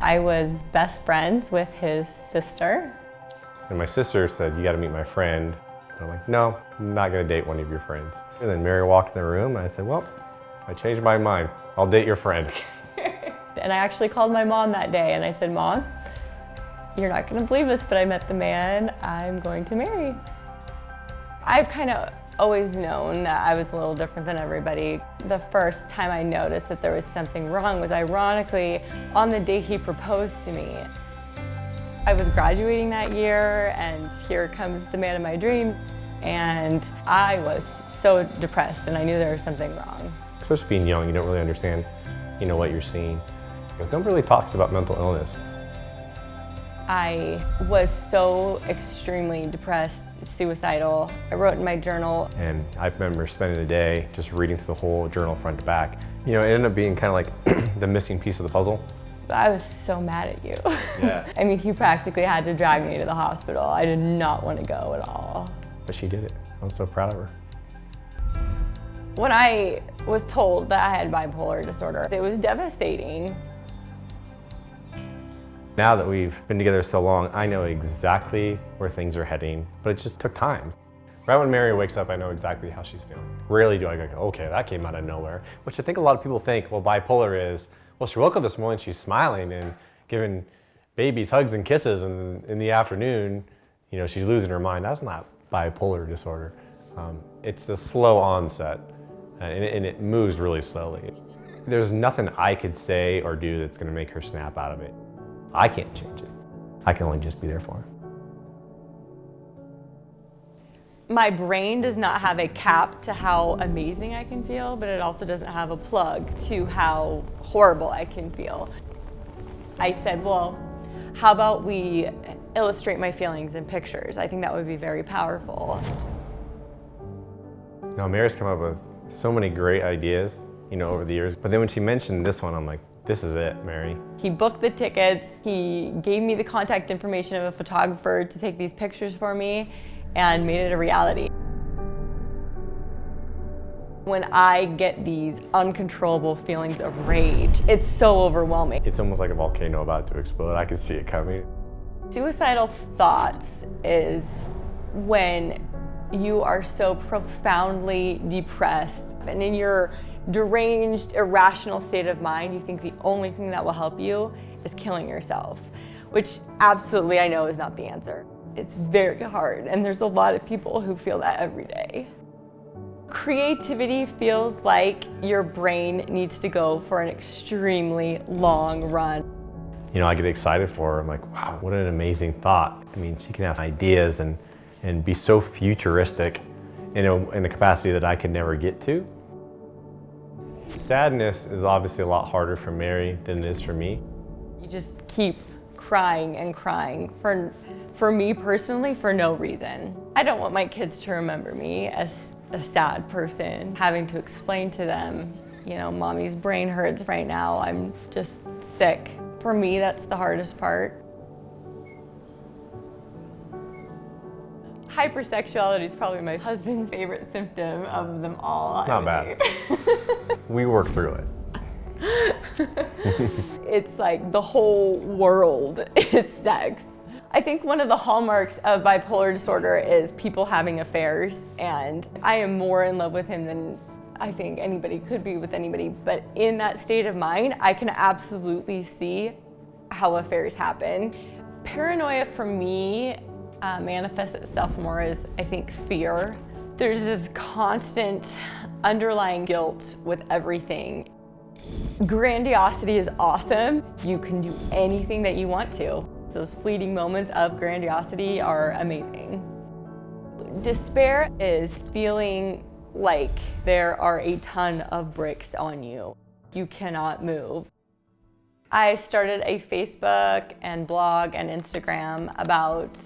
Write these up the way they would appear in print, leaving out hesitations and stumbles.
I was best friends with his sister. And my sister said, "You gotta meet my friend." And I'm like, "No, I'm not gonna date one of your friends." And then Mary walked in the room and I said, "Well, I changed my mind. I'll date your friend." And I actually called my mom that day and I said, "Mom, you're not gonna believe this, but I met the man I'm going to marry." I've kind of always known that I was a little different than everybody. The first time I noticed that there was something wrong was ironically on the day he proposed to me. I was graduating that year and here comes the man of my dreams, and I was so depressed and I knew there was something wrong. Especially being young, you don't really understand, what you're seeing. Because nobody really talks about mental illness. I was so extremely depressed, suicidal. I wrote in my journal. And I remember spending the day just reading through the whole journal front to back. It ended up being kind of like the missing piece of the puzzle. I was so mad at you. Yeah. I mean, he practically had to drag me to the hospital. I did not want to go at all. But she did it. I was so proud of her. When I was told that I had bipolar disorder, it was devastating. Now that we've been together so long, I know exactly where things are heading, but it just took time. Right when Mary wakes up, I know exactly how she's feeling. Rarely do I go, okay, that came out of nowhere. Which I think a lot of people think, well, bipolar is, well, she woke up this morning, she's smiling and giving babies hugs and kisses, and in the afternoon, she's losing her mind. That's not bipolar disorder. It's the slow onset, and it moves really slowly. There's nothing I could say or do that's gonna make her snap out of it. I can't change it. I can only just be there for her. My brain does not have a cap to how amazing I can feel, but it also doesn't have a plug to how horrible I can feel. I said, well, how about we illustrate my feelings in pictures? I think that would be very powerful. Now, Mary's come up with so many great ideas, over the years, but then when she mentioned this one, I'm like, this is it, Mary. He booked the tickets, he gave me the contact information of a photographer to take these pictures for me, and made it a reality. When I get these uncontrollable feelings of rage, it's so overwhelming. It's almost like a volcano about to explode. I can see it coming. Suicidal thoughts is when you are so profoundly depressed and in your deranged, irrational state of mind, you think the only thing that will help you is killing yourself, which absolutely I know is not the answer. It's very hard, and there's a lot of people who feel that every day. Creativity feels like your brain needs to go for an extremely long run. I get excited for her. I'm like, wow, what an amazing thought. I mean, she can have ideas and be so futuristic in a capacity that I could never get to. Sadness is obviously a lot harder for Mary than it is for me. You just keep crying and crying for me personally, for no reason. I don't want my kids to remember me as a sad person, having to explain to them, mommy's brain hurts right now, I'm just sick. For me, that's the hardest part. Hypersexuality is probably my husband's favorite symptom of them all. Not bad. We work through it. It's like the whole world is sex. I think one of the hallmarks of bipolar disorder is people having affairs, and I am more in love with him than I think anybody could be with anybody, but in that state of mind, I can absolutely see how affairs happen. Paranoia for me manifests itself more as, I think, fear. There's this constant underlying guilt with everything. Grandiosity is awesome. You can do anything that you want to. Those fleeting moments of grandiosity are amazing. Despair is feeling like there are a ton of bricks on you. You cannot move. I started a Facebook and blog and Instagram about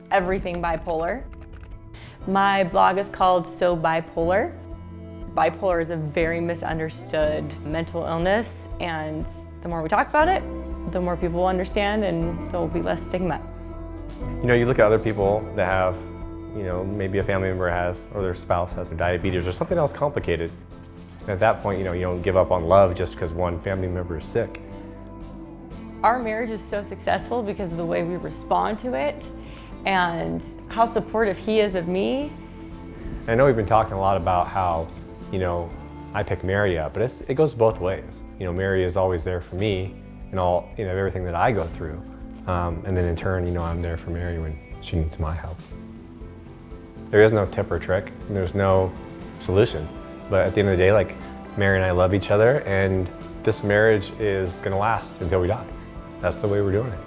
everything bipolar. My blog is called So Bipolar. Bipolar is a very misunderstood mental illness, and the more we talk about it, the more people will understand and there will be less stigma. You know, you look at other people that have, you know, maybe a family member has, or their spouse has diabetes or something else complicated. And at that point, you know, you don't give up on love just because one family member is sick. Our marriage is so successful because of the way we respond to it and how supportive he is of me. I know we've been talking a lot about how, you know, I pick Mary up, but it goes both ways. You know, Mary is always there for me and all, you know, everything that I go through. And then in turn, you know, I'm there for Mary when she needs my help. There is no tip or trick, and there's no solution. But at the end of the day, like, Mary and I love each other, and this marriage is gonna last until we die. That's the way we're doing it.